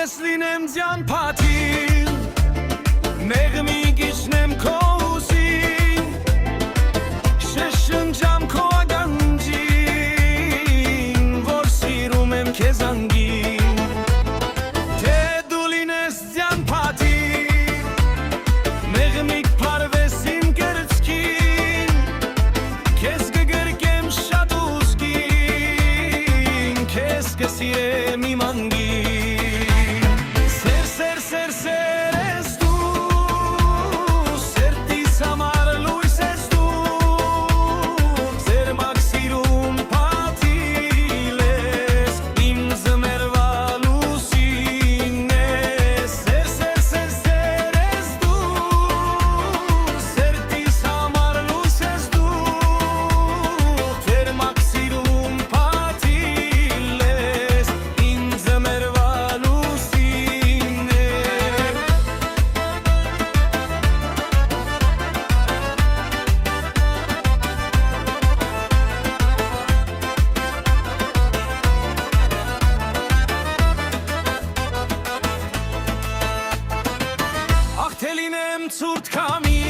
ես լինեմ ձյան փաթին, մեղմի գիշնեմ քո ուսին, շշնջամ քո ականջին, որ սիրում եմ քեզ անգին, թե դու լինես ձյան փաթին, մեղմիկ փարվես իմ կրծքին, քեզ կգրկեմ շատ ուզգին, քեզ կսիրեմ իմ անգին, սեր ես դու, սերտիս համար լույս ես դու, ձերմակ սիրում փաթիլ ես, իմ ձմեռվա լուսին ես, սեր ես դու, սերտիս համար լույս ես դու, ձերմակ սիրում փաթիլ ես, իմ ձմեռվա լուսին ես։ Ախ թե լինեմ ցուրտ քամի,